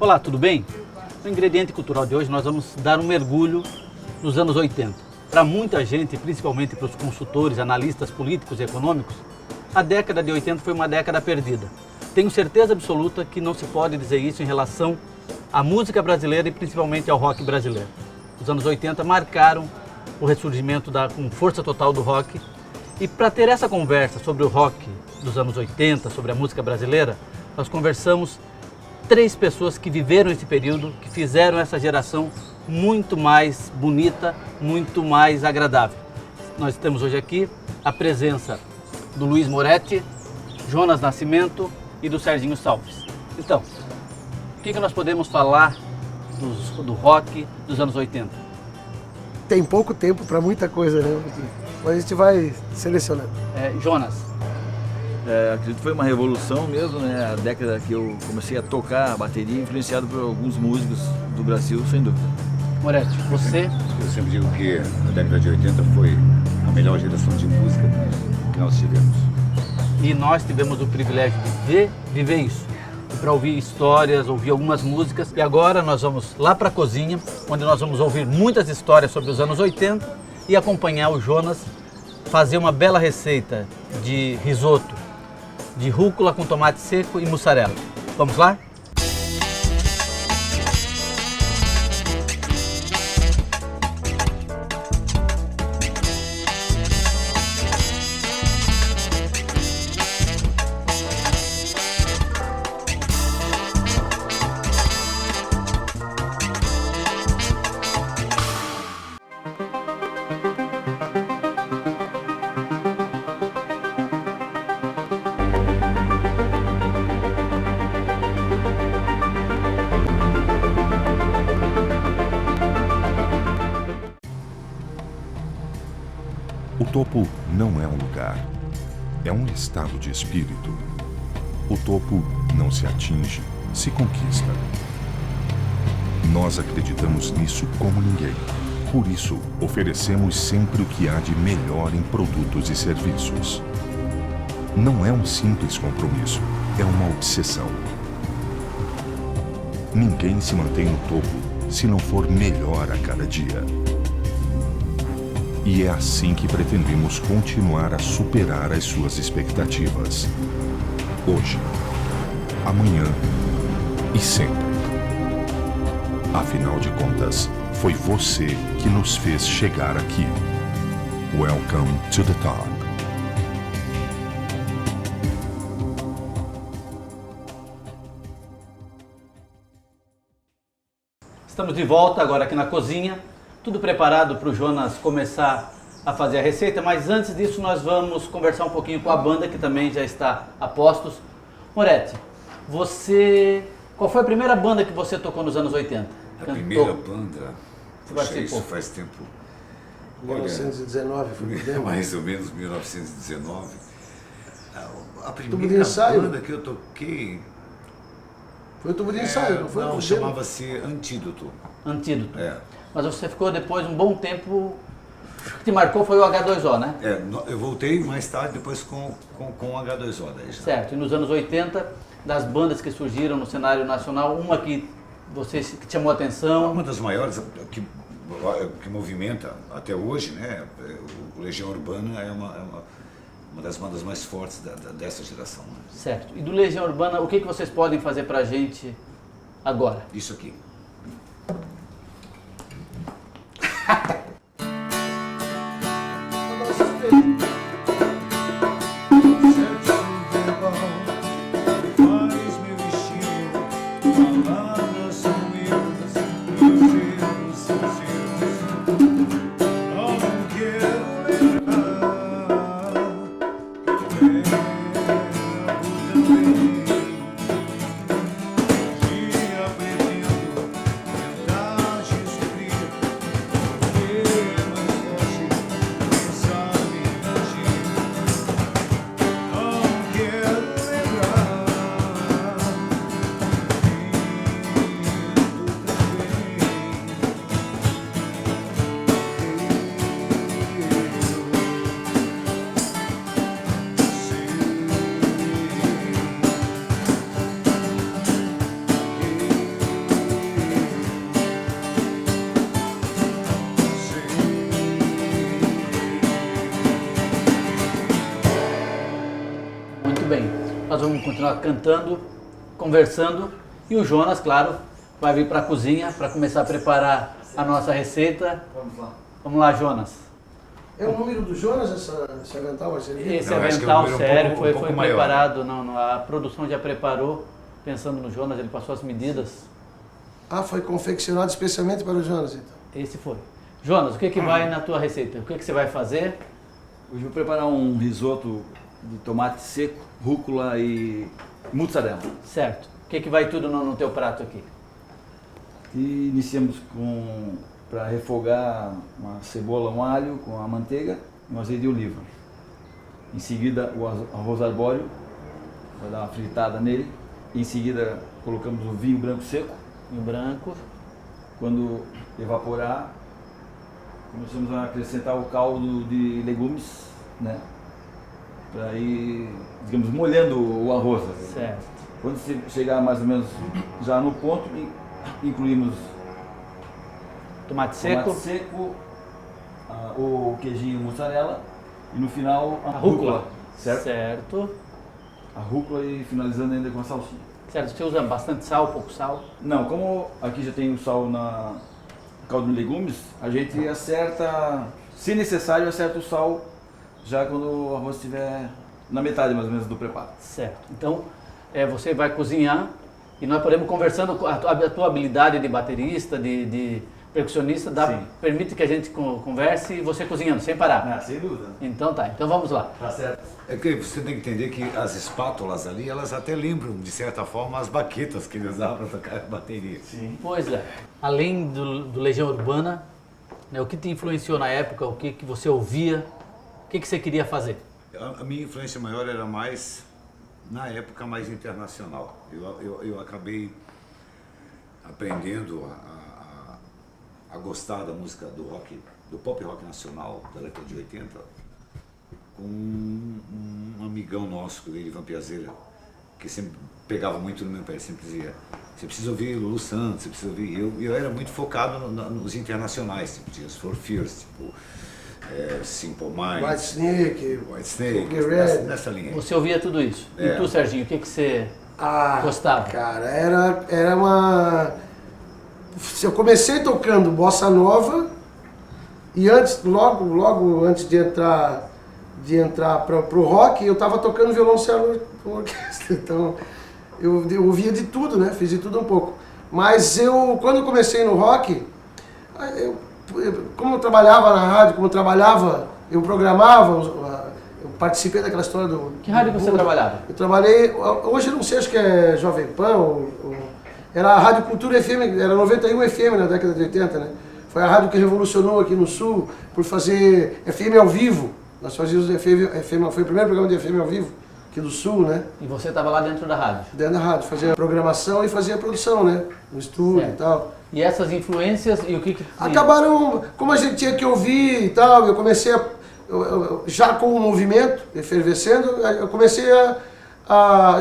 Olá, tudo bem? No Ingrediente Cultural de hoje nós vamos dar um mergulho nos anos 80. Para muita gente, principalmente para os consultores, analistas políticos e econômicos, a década de 80 foi uma década perdida. Tenho certeza absoluta que não se pode dizer isso em relação à música brasileira e principalmente ao rock brasileiro. Os anos 80 marcaram o ressurgimento com força total do rock. E para ter essa conversa sobre o rock dos anos 80, sobre a música brasileira, nós conversamos 3 pessoas que viveram esse período, que fizeram essa geração muito mais bonita, muito mais agradável. Nós temos hoje aqui a presença do Luiz Moretti, Jonas Nascimento e do Serginho Salves. Então, o que nós podemos falar do rock dos anos 80? Tem pouco tempo para muita coisa, né? Mas a gente vai selecionando. Jonas. Acredito que foi uma revolução mesmo, né? A década que eu comecei a tocar a bateria, influenciado por alguns músicos do Brasil, sem dúvida. Moretti, você? Eu sempre digo que a década de 80 foi a melhor geração de música que nós tivemos. E nós tivemos o privilégio de viver isso. Para ouvir histórias, ouvir algumas músicas. E agora nós vamos lá para a cozinha, onde nós vamos ouvir muitas histórias sobre os anos 80 e acompanhar o Jonas fazer uma bela receita de risoto de rúcula com tomate seco e mussarela. Vamos lá? O topo não é um lugar, é um estado de espírito. O topo não se atinge, se conquista. Nós acreditamos nisso como ninguém. Por isso, oferecemos sempre o que há de melhor em produtos e serviços. Não é um simples compromisso, é uma obsessão. Ninguém se mantém no topo se não for melhor a cada dia. E é assim que pretendemos continuar a superar as suas expectativas. Hoje, amanhã e sempre. Afinal de contas, foi você que nos fez chegar aqui. Welcome to the top. Estamos de volta agora aqui na cozinha. Tudo preparado para o Jonas começar a fazer a receita, mas antes disso nós vamos conversar um pouquinho com a banda que também já está a postos. Moretti, qual foi a primeira banda que você tocou nos anos 80? A primeira banda, Isso faz tempo. 1919 foi Mais ou menos 1919. A Tubo de primeira ensaio? banda que eu toquei... Foi o tubo de ensaio, não foi? Não, chamava-se Antídoto. Antídoto. É. Mas você ficou depois um bom tempo. O que te marcou foi o H2O, né? Eu voltei mais tarde, depois com o H2O. Daí já. Certo. E nos anos 80, das bandas que surgiram no cenário nacional, uma que que chamou a atenção? Uma das maiores que movimenta até hoje, né? O Legião Urbana é uma das bandas mais fortes dessa geração. Né? Certo. E do Legião Urbana, o que vocês podem fazer pra gente agora? Isso aqui. nós vamos continuar cantando, conversando e o Jonas, claro, vai vir para a cozinha para começar a preparar a nossa receita. Vamos lá. Vamos lá, Jonas. É o número do Jonas, esse avental vai servir? Esse Não, acho que é avental um número sério um foi pouco maior. preparado, a produção já preparou, pensando no Jonas, ele passou as medidas. Ah, foi confeccionado especialmente para o Jonas, então. Esse foi. Jonas, o que vai na tua receita? O que você vai fazer? Hoje eu vou preparar um risoto de tomate seco, rúcula e mussarela. Certo. O que vai tudo no teu prato aqui? E iniciamos para refogar uma cebola, um alho com a manteiga e um azeite de oliva. Em seguida o arroz arbóreo, vai dar uma fritada nele. Em seguida colocamos o vinho branco seco. Vinho branco. Quando evaporar, começamos a acrescentar o caldo de legumes, né? Para ir, digamos, molhando o arroz. Certo. Quando chegar mais ou menos já no ponto, incluímos Tomate seco. tomate seco, o queijinho mussarela e no final a Rúcula. certo? Certo. A rúcula e finalizando ainda com a salsinha. Certo. Você usa bastante sal, pouco sal? Não, como aqui já tem o sal na caldo de legumes, a gente acerta, se necessário, acerta o sal já quando o arroz estiver na metade mais ou menos do preparo. Certo. Então, você vai cozinhar e nós podemos conversando com a tua habilidade de baterista, de percussionista, Sim. permite que a gente converse e você cozinhando, sem parar. Sem dúvida. Então tá, então vamos lá. Tá certo. É que você tem que entender que as espátulas ali, elas até lembram, de certa forma, as baquetas que ele usava para tocar bateria. Sim. Pois é. Além do Legião Urbana, né, o que te influenciou na época, o que você ouvia, o que você queria fazer? A minha influência maior era mais, na época, mais internacional. Eu acabei aprendendo a gostar da música do rock, do pop rock nacional da década de 80, com um amigão nosso, o Ivan Piazzeira, que sempre pegava muito no meu pé, sempre dizia: você precisa ouvir Lulu Santos, você precisa ouvir. Eu era muito focado nos internacionais, tipo, tinha os For Fears, tipo, Simple Minds, Whitesnake, nessa linha. Você ouvia tudo isso. E tu, Serginho, o que você gostava? Cara, era uma... Eu comecei tocando bossa nova e logo antes de entrar pro rock, eu tava tocando violoncelo com orquestra. Então, eu ouvia de tudo, né? Fiz de tudo um pouco. Mas quando eu comecei no rock, como eu trabalhava na rádio, eu programava, eu participei daquela história do... Que rádio você trabalhava? Eu trabalhei, hoje eu não sei, acho que é Jovem Pan, era a Rádio Cultura FM, era 91 FM na década de 80, né? Foi a rádio que revolucionou aqui no Sul por fazer FM ao vivo. Nós fazíamos FM, foi o primeiro programa de FM ao vivo aqui do Sul, né? E você estava lá dentro da rádio? Dentro da rádio, fazia a programação e fazia a produção, né? No estúdio e tal. E essas influências e o que acabaram, como a gente tinha que ouvir e tal, eu comecei já com o movimento efervescendo, eu comecei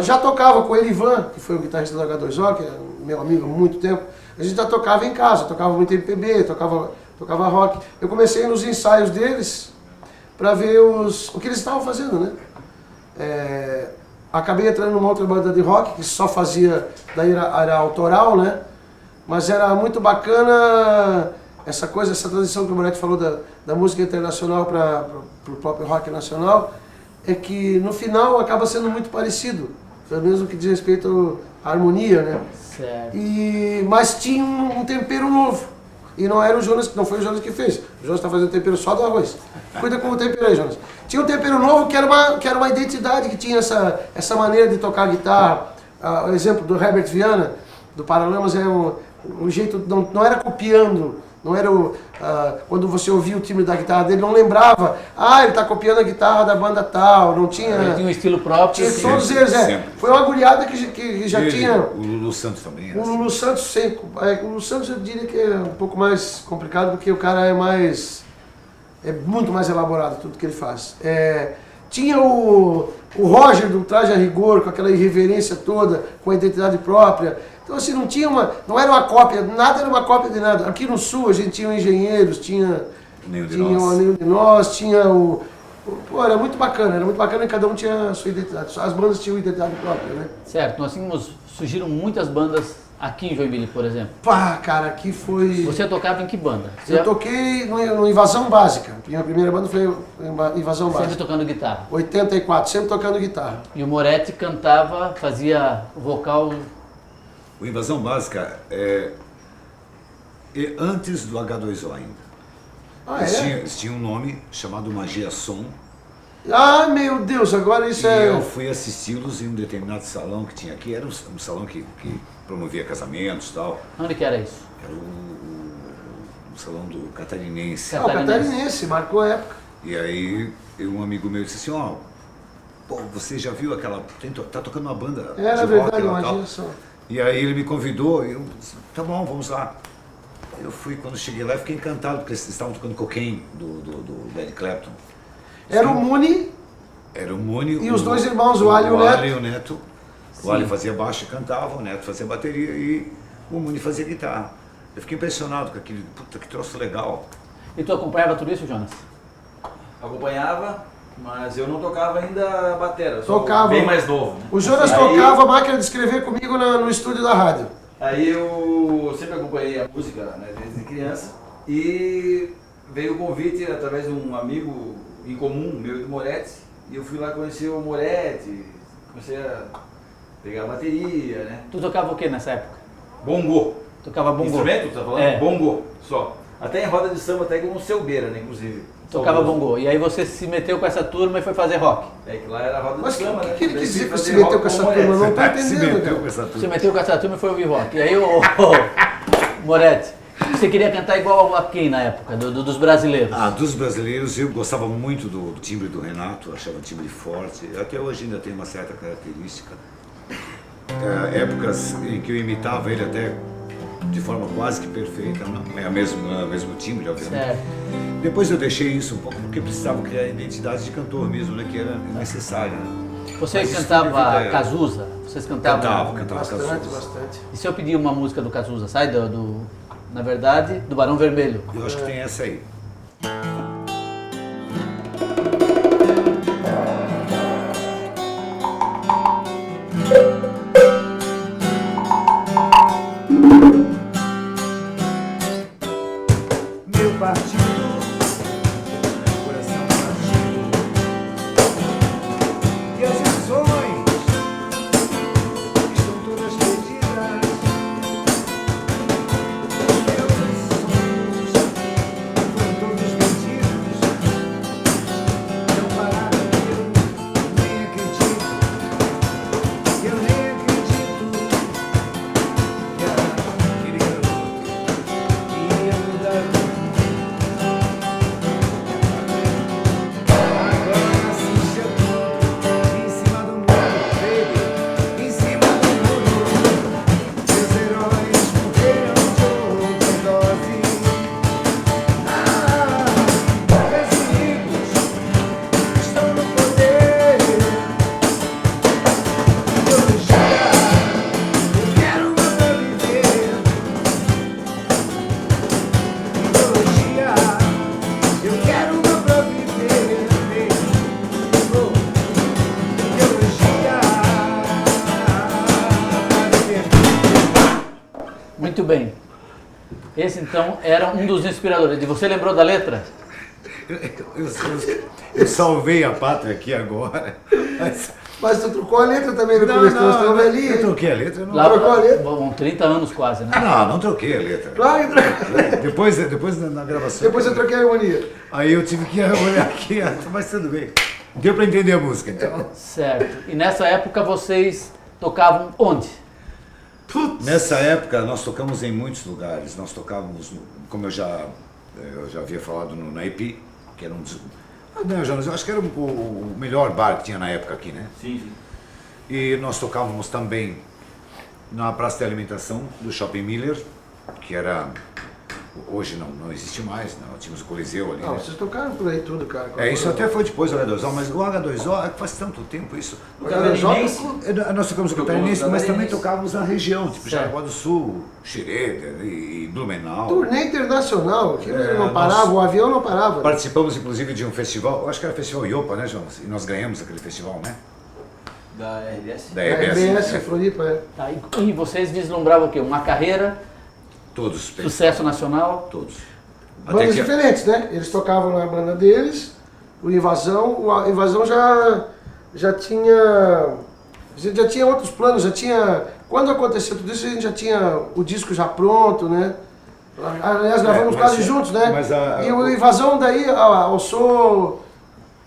já tocava com o Elivan, que foi o guitarrista do H2O, que é meu amigo há muito tempo. A gente já tocava em casa, tocava muito MPB, tocava rock. Eu comecei nos ensaios deles para ver o que eles estavam fazendo, né? Acabei entrando numa outra banda de rock que só fazia daí era autoral, né? Mas era muito bacana essa tradição que o Moretti falou da música internacional para o próprio rock nacional, é que no final acaba sendo muito parecido, pelo menos no que diz respeito à harmonia, né? Certo. Mas tinha um tempero novo. E não era o Jonas, não foi o Jonas que fez. O Jonas está fazendo tempero só do arroz. Cuida com o tempero aí, Jonas. Tinha um tempero novo que era uma identidade, que tinha essa maneira de tocar guitarra. O exemplo do Herbert Viana, do Paralamas, é um jeito, não era copiando. Não era quando você ouvia o timbre da guitarra dele, não lembrava, ele está copiando a guitarra da banda tal, não tinha... Ele tinha um estilo próprio. Tinha todos eles, Foi uma agulhada que já tinha... O Lulu Santos também era O Lulu Santos, sim. O Lulu Santos eu diria que é um pouco mais complicado, porque o cara é muito mais elaborado tudo que ele faz. Tinha o Roger do Traje a Rigor, com aquela irreverência toda, com a identidade própria. Então assim, não era uma cópia, nada era uma cópia de nada. Aqui no Sul a gente tinha o Engenheiros, tinha Nenhum de Nós, tinha Pô, era muito bacana e cada um tinha a sua identidade. As bandas tinham identidade própria, né? Certo, nós tínhamos, surgiram muitas bandas aqui em Joinville, por exemplo. Pá, cara, aqui foi... Você tocava em que banda? Eu toquei no Invasão Básica. Minha primeira banda foi Invasão Sempre Básica. tocando guitarra. 84, sempre tocando guitarra. E o Moretti cantava, fazia vocal. O Invasão Básica é antes do H2O ainda. Ah, Eles tinham um nome chamado Magia Som. Ah, meu Deus, agora isso E eu fui assisti-los em um determinado salão que tinha aqui. Era um salão que promovia casamentos e tal. Onde que era isso? Era o salão do Catarinense. Ah, o Catarinense, marcou a época. E aí um amigo meu disse assim, pô, você já viu aquela... Tá tocando uma banda Era de rock verdade, lá, tal. Magia Som. E aí ele me convidou e eu disse, tá bom, vamos lá. Eu fui, quando cheguei lá, eu fiquei encantado, porque eles estavam tocando Cocaine, do Eric Clapton. Era o Muni Era o Muni e os dois irmãos, o Ali e o Neto. O Ali fazia baixo e cantava, o Neto fazia bateria e o Muni fazia guitarra. Eu fiquei impressionado com aquele, puta, que troço legal. E tu acompanhava tudo isso, Jonas? Acompanhava, mas eu não tocava ainda batera, eu sou Tocava. bem mais novo. Né? O Jonas tocava a máquina de escrever comigo no estúdio da rádio. Aí eu sempre acompanhei a música, né, desde criança, e veio o convite através de um amigo em comum, meu e do Moretti, e eu fui lá conhecer o Moretti, comecei a pegar a bateria, né? Tu tocava o que nessa época? Bongo. Tocava bongo. Instrumento, tá falando? É. Bongo, só. Até em roda de samba, até com o Seu Beira, né, inclusive. Tocava bongo. E aí você se meteu com essa turma e foi fazer rock. É que lá era roda Mas de o samba, né? que ele Daí quis dizer fui que se fazer meteu rock com essa o turma? Moretti. Não tô entendendo, cara. Você se meteu com essa turma e foi ouvir rock. E aí, Moretti, você queria cantar igual a quem na época, dos brasileiros? Dos brasileiros, eu gostava muito do timbre do Renato, achava o timbre forte. Até hoje ainda tem uma certa característica. Épocas em que eu imitava ele até de forma quase que perfeita, não é o mesmo timbre, obviamente. Certo. Depois eu deixei isso um pouco porque precisava criar a identidade de cantor mesmo, né, que era necessária. Né? Você Mas cantava isso Cazuza? Vocês cantavam? Cantava Bastante, Cazuza. bastante. E se eu pedir uma música do Cazuza, sai na verdade, do Barão Vermelho? Eu acho que tem essa aí. Meu partido, coração partido, e as ações estão todas perdidas. Meus sonhos foram todos vendidos. Não pararam, eu nem acredito. Eu nem acredito que aquele garoto ia mudar o mundo. Agora assiste a tudo, em cima do muro, baby, em cima do muro. Seus heróis morreram de overdose. Meus inimigos estão no poder. Ideologia, eu quero uma pra viver. Ideologia, eu quero uma pra viver. Oh, ideologia para viver. Muito bem. Esse então era um dos inspiradores. E você lembrou da letra? Eu salvei a pátria aqui agora. Mas tu trocou a letra também no Não, começo, nós estamos eu ali. troquei a letra. Não, Trocou a letra? Bom, 30 anos quase, né? não troquei a letra. Claro que trocou. Depois na gravação. Depois eu troquei a harmonia. Aí eu tive que olhar aqui, mas tudo bem. Deu pra entender a música, então. Certo. E nessa época vocês tocavam onde? Nessa época nós tocamos em muitos lugares. Nós tocávamos, como eu já havia falado no Naipi, que era um dos... Não, Jonas, eu acho que era o melhor bar que tinha na época aqui, né? Sim, sim. E nós tocávamos também na praça de alimentação do Shopping Miller, que era Hoje não existe mais, né? Nós tínhamos o Coliseu ali. Não, Né? vocês tocaram por aí tudo, cara. Isso até foi depois do H2O, mas o H2O faz tanto tempo isso. O Catarinense? Nós tocamos o Catarinense, mas também Catarinense. tocávamos na região, tipo Certo. Jaraguá do Sul, Xereder e Blumenau. Turnê internacional, que não nós- parava, o avião não parava. Participamos inclusive de um festival, eu acho que era o Festival Iopa, né, Jonas? E nós ganhamos aquele festival, né? Da RBS? Da A EBS. RBS, Floripa, é. Tá, e vocês vislumbravam o quê? Uma carreira, Todos. sucesso nacional? Todos. Bandas diferentes, né? Eles tocavam na banda deles, o Invasão já tinha. A gente já tinha outros planos, já tinha. Quando aconteceu tudo isso, a gente já tinha o disco já pronto, né? Aliás, gravamos mas- quase juntos, né? mas E o Invasão daí alçou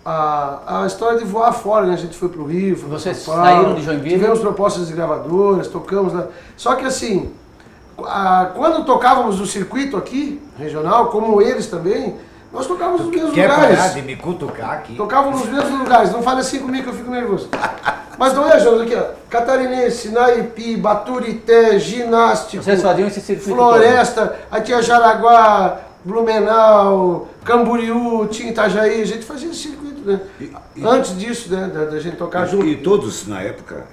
a história de voar fora, né? A gente foi pro Rio, foi pra Vocês São Paulo, saíram de Joinville? Tivemos propostas de gravadoras, tocamos lá. Só que assim, quando tocávamos no circuito aqui, regional, como eles também, nós tocávamos nos mesmos Quer lugares. parar de me cutucar aqui? Tocávamos nos mesmos lugares. Não fale assim comigo que eu fico nervoso. Mas não é, Jonas, aqui, ó. Catarinense, Naipi, Baturité, Ginástico, Vocês faziam esse circuito Floresta, aí tinha Jaraguá, Blumenau, Camboriú, tinha Itajaí, a gente fazia esse circuito, né? Antes disso, né, da gente tocar junto. E todos, na época,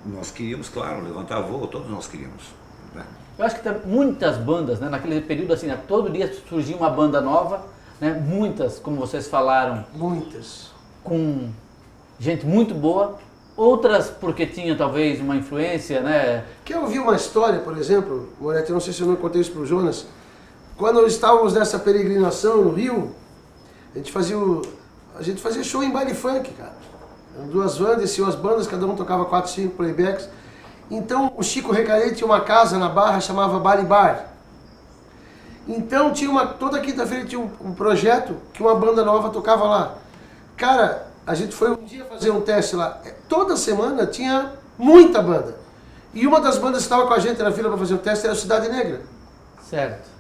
nós queríamos, claro, levantar voo, todos nós queríamos. Né? Eu acho que tem muitas bandas, né? Naquele período assim, né? Todo dia surgia uma banda nova, né? Muitas, como vocês falaram, Muitas. com gente muito boa, outras porque tinham talvez uma influência, né? Quer ouvir uma história, por exemplo, Moretti, eu não sei se eu não contei isso para o Jonas, quando nós estávamos nessa peregrinação no Rio, a gente fazia show em baile funk, cara. Eram duas bandas, desciam as bandas, cada um tocava 4, 5 playbacks. Então o Chico Recarete tinha uma casa na Barra, chamava Bari Bar. Então toda quinta-feira tinha um projeto que uma banda nova tocava lá. Cara, a gente foi um dia fazer um teste lá. Toda semana tinha muita banda. E uma das bandas que estava com a gente na fila para fazer o teste era a Cidade Negra. Certo.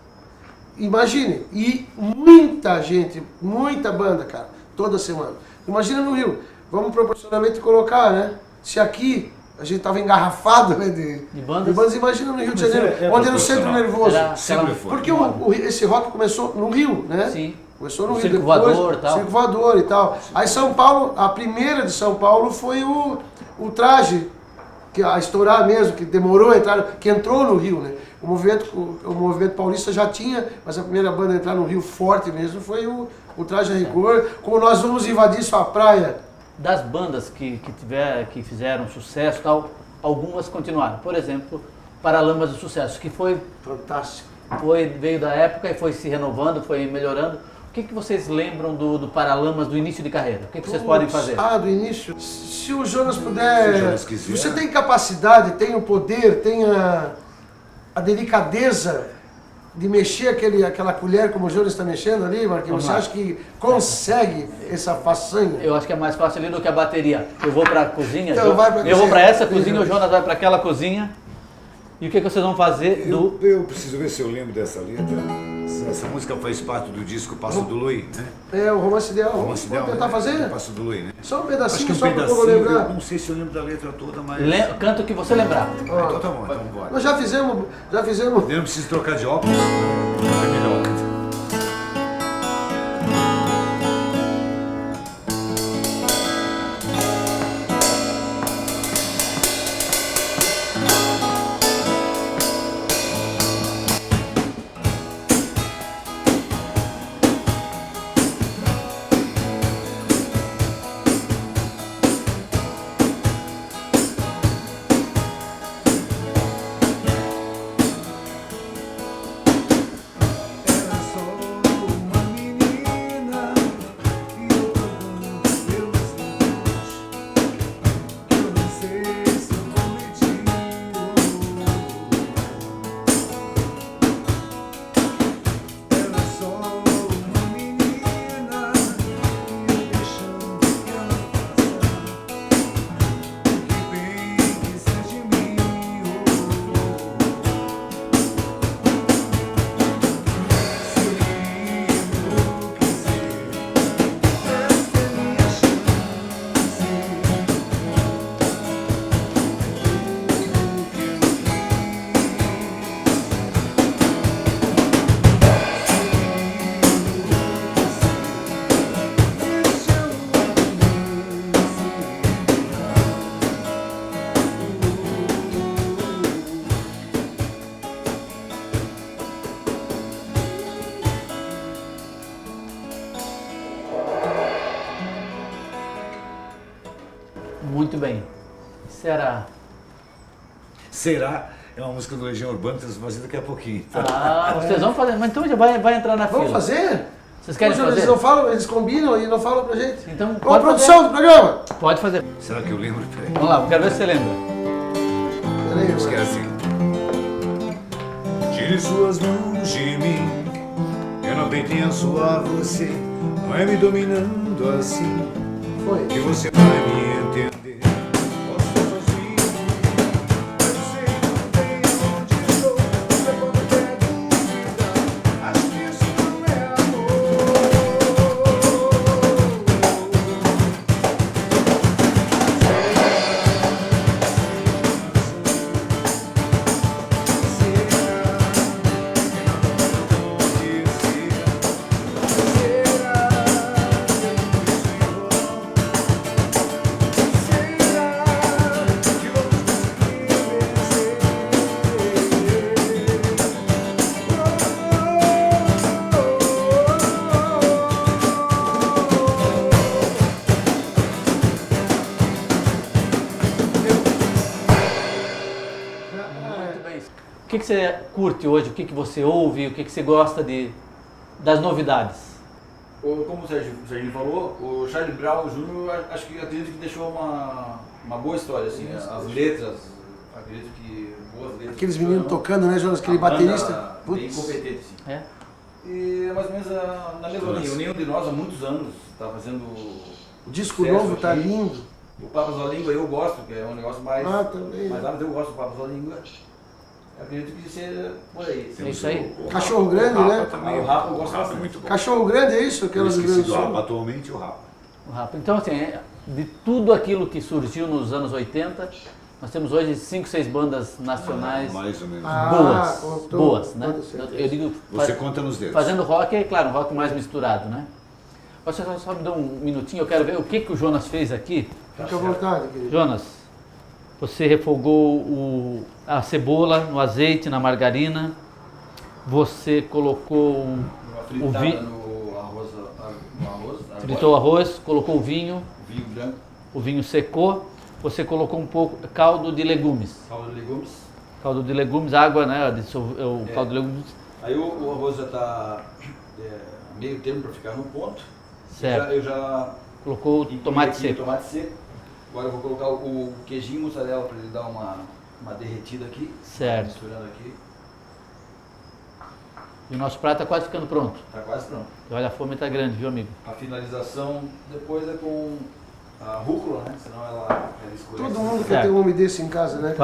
Imagine, e muita gente, muita banda, cara, toda semana. Imagina no Rio, vamos proporcionalmente colocar, né? Se aqui a gente tava engarrafado, né, de bandas, imagina no Rio de Janeiro, onde era o centro nervoso. Sempre foi. Porque esse rock começou no Rio, né? Sim. Começou no O Rio, Circo depois, Voador e tal. Circo Voador e tal. Aí São Paulo, a primeira de São Paulo foi o Traje, que a estourar mesmo, que demorou a entrar, que entrou no Rio, né? O movimento paulista já tinha, mas a primeira banda a entrar no Rio forte mesmo foi o Traje a Rigor. Como nós vamos invadir sua praia. Das bandas que fizeram sucesso e tal, algumas continuaram. Por exemplo, Paralamas do Sucesso, que Fantástico. veio da época e foi se renovando, foi melhorando. O que vocês lembram do Paralamas do início de carreira? O que vocês podem fazer? Do início. Se o Jonas puder. Se o Jonas quiser. Você tem capacidade, tem o poder, tem a delicadeza de mexer aquela colher como o Jonas está mexendo ali, Marquinhos. Você acha que consegue essa façanha? Eu acho que é mais fácil ali do que a bateria. Eu vou para a cozinha, Então, vai pra eu vou cozinha. para essa cozinha, o Jonas vai para aquela cozinha. E o que vocês vão fazer do... Eu preciso ver se eu lembro dessa letra. Essa música faz parte do disco Passo do Luí, né? O Romance Ideal. Romance Vamos Ideal, tentar né? fazer? Passo do Luí, né? Só um Acho pedacinho, que um só para eu pedacinho, lembrar. eu não sei se eu lembro da letra toda, mas... Canta o que você lembrar. Então tá bom, então bora. Nós já fizemos. Eu não preciso trocar de óculos. É melhor. Muito bem. Será? Será? É uma música do Legião Urbana, que nós vamos fazer daqui a pouquinho. Ah, vocês vão fazer. Mas então já vai entrar na Vamos fila. fazer? Vocês querem Poxa, fazer? eles não falam, eles combinam e não falam pra gente. Então, Ô, pode produção fazer. do programa! Pode fazer. Será que eu lembro? Peraí. Vamos lá, eu quero ver se você lembra. Peraí, Acho que é assim. Tire suas mãos de mim, eu não pertenço a você. Não é me dominando assim Foi. que você vai me entender. Posso estar sozinho, mas eu sei que não tem onde estou. Você pode ter dúvida, acho que isso não é Muito bem. O que você curte hoje? O que você ouve? O que você gosta das novidades? Como o Serginho falou, o Charlie Brown Jr. acho que acredito que deixou uma boa história, assim, as letras, acredito que boas letras. Aqueles meninos tocando, né, Jonas? Aquele A banda baterista. bem Putz. competente, sim. É? E mais ou menos na mesma linha. O Nenhum de Nós há muitos anos está fazendo O disco sucesso novo tá aqui. lindo. O Papas da Língua eu gosto, que é um negócio mais. Ah, também. Mas eu gosto do Papas da Língua. Eu acredito que seja por aí. É isso aí. Cachorro Grande, Rapa né? Também, O Rapa eu gosto o Rapa é bastante. muito bom. Cachorro Grande, é isso? Eu Aquelas do Rio esqueci Grande do do Rapa, Sul? atualmente o Rapa. O rap. Então, assim, de tudo aquilo que surgiu nos anos 80, nós temos hoje 5, 6 bandas nacionais Mais ou menos. Ah, boas. contou, Boas, né? com certeza. Eu digo, Você conta nos dedos. fazendo rock, é claro, um rock mais misturado, né? Você só me dá um minutinho, eu quero ver o que o Jonas fez aqui. Fica à vontade, querido. Jonas, você refogou a cebola no azeite, na margarina, você colocou Uma o fritada vinho, no arroz. fritou o arroz, colocou o vinho Vinho branco, secou, você colocou um pouco caldo de legumes. caldo de legumes. Água, né? O caldo de legumes, Aí o arroz já está meio termo para ficar no ponto. certo. Eu já Colocou o incluí tomate aqui seco. o tomate seco. Agora eu vou colocar o queijinho mussarela para ele dar uma derretida aqui. Certo. Misturando aqui. E o nosso prato está quase ficando pronto. Tá quase pronto. Olha, a fome está grande, viu, amigo? A finalização depois é com a rúcula, né? Senão ela escurece. Todo mundo quer Certo. ter um homem desse em casa, né?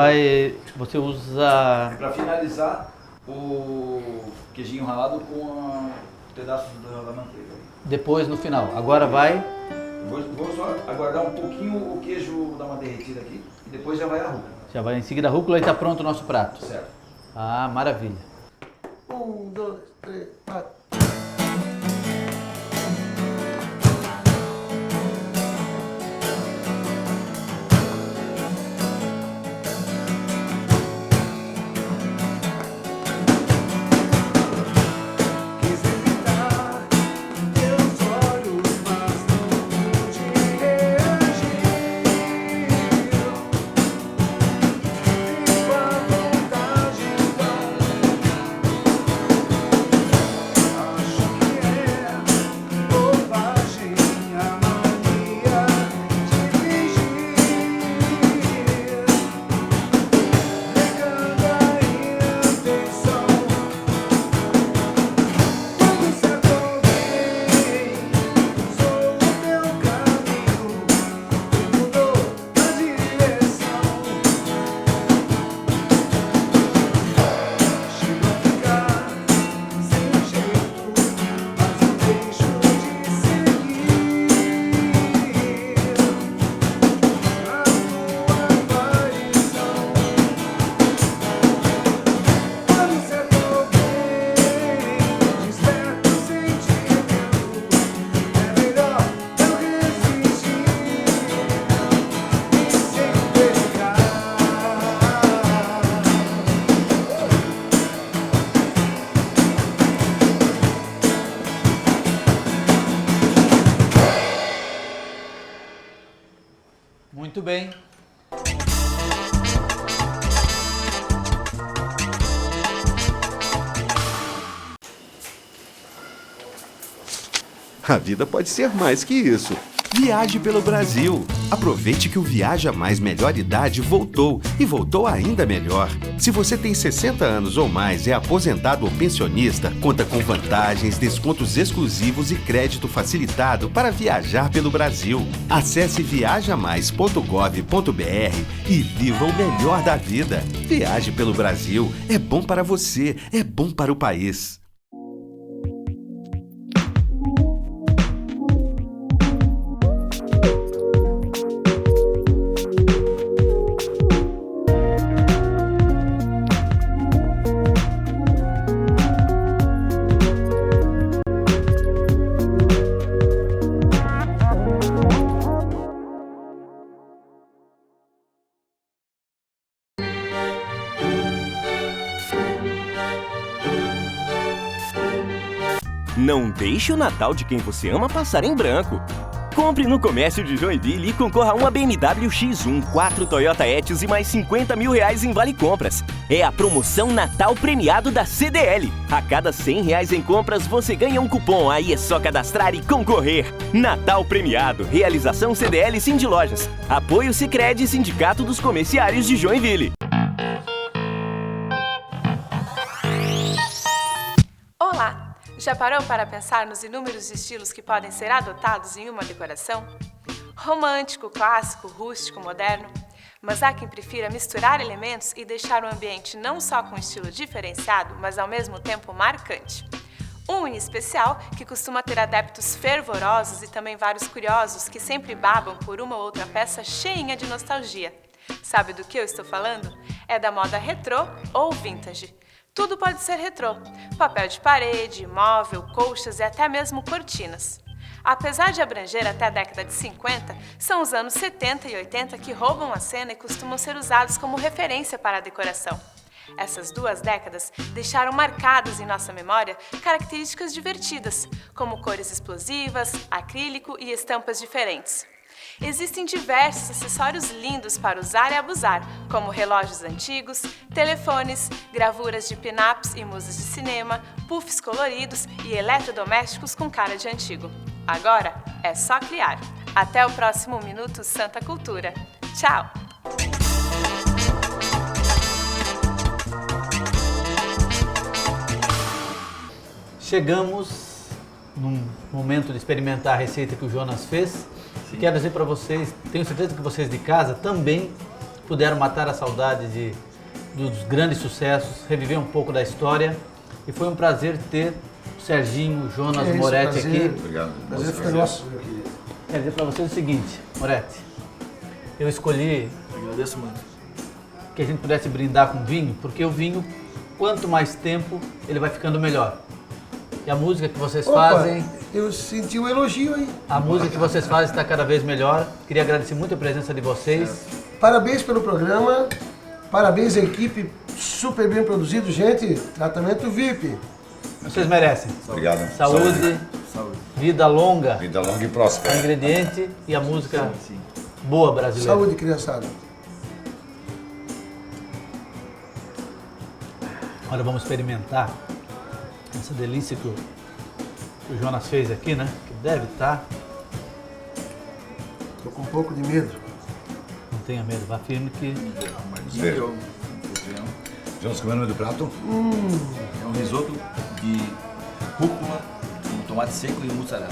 Você usa Para finalizar, o queijinho ralado com pedaços da manteiga. depois no final. Agora vai. Vou só aguardar um pouquinho o queijo dar uma derretida aqui e depois já vai a rúcula. Já vai em seguida a rúcula e está pronto o nosso prato. Certo. Ah, maravilha. 1, 2, 3, 4. Quis evitar teus olhos, mas não pude reagir. Fico à vontade, então. Muito bem. A vida pode ser mais que isso. Viaje pelo Brasil. Aproveite que o Viaja Mais Melhor Idade voltou e voltou ainda melhor. Se você tem 60 anos ou mais, é aposentado ou pensionista, conta com vantagens, descontos exclusivos e crédito facilitado para viajar pelo Brasil. Acesse viajamais.gov.br e viva o melhor da vida. Viaje pelo Brasil. É bom para você, é bom para o país. Não deixe o Natal de quem você ama passar em branco. Compre no comércio de Joinville e concorra a uma BMW X1, 4 Toyota Etios e mais R$50 mil em Vale Compras. É a promoção Natal Premiado da CDL. A cada R$100 em compras, você ganha um cupom. Aí é só cadastrar e concorrer. Natal Premiado. Realização CDL Cindy Lojas. Apoio Sicredi Sindicato dos Comerciários de Joinville. Olá! Já parou para pensar nos inúmeros estilos que podem ser adotados em uma decoração? Romântico, clássico, rústico, moderno. Mas há quem prefira misturar elementos e deixar o ambiente não só com um estilo diferenciado, mas ao mesmo tempo marcante. Um em especial que costuma ter adeptos fervorosos e também vários curiosos que sempre babam por uma ou outra peça cheinha de nostalgia. Sabe do que eu estou falando? É da moda retrô ou vintage. Tudo pode ser retrô. Papel de parede, móvel, colchas e até mesmo cortinas. Apesar de abranger até a década de 50, são os anos 70 e 80 que roubam a cena e costumam ser usados como referência para a decoração. Essas duas décadas deixaram marcadas em nossa memória características divertidas, como cores explosivas, acrílico e estampas diferentes. Existem diversos acessórios lindos para usar e abusar, como relógios antigos, telefones, gravuras de pin-ups e musas de cinema, puffs coloridos e eletrodomésticos com cara de antigo. Agora é só criar. Até o próximo Minuto Santa Cultura. Tchau! Chegamos num momento de experimentar a receita que o Jonas fez. Quero dizer para vocês, tenho certeza que vocês de casa também puderam matar a saudade dos grandes sucessos, reviver um pouco da história. E foi um prazer ter o Serginho, o Jonas, o Moretti aqui. Obrigado. Prazer foi nosso. Quero dizer para vocês o seguinte, Moretti, eu escolhi Agradeço muito. que a gente pudesse brindar com vinho, porque o vinho, quanto mais tempo, ele vai ficando melhor. E a música que vocês fazem... Eu senti um elogio aí. A música que vocês fazem está cada vez melhor. Queria agradecer muito a presença de vocês. Parabéns pelo programa, parabéns à equipe, super bem produzido. Gente, tratamento VIP. Vocês merecem. Obrigado. Saúde, vida longa, Vida longa e o próspera. ingrediente e a música boa brasileira. Saúde, criançada. Agora vamos experimentar essa delícia que o Jonas fez aqui, né? Que deve estar. Tô com um pouco de medo. Não tenha medo, vá firme que... Ver. Vamos comer o nome do prato? É um risoto de rúcula com tomate seco e mussarela.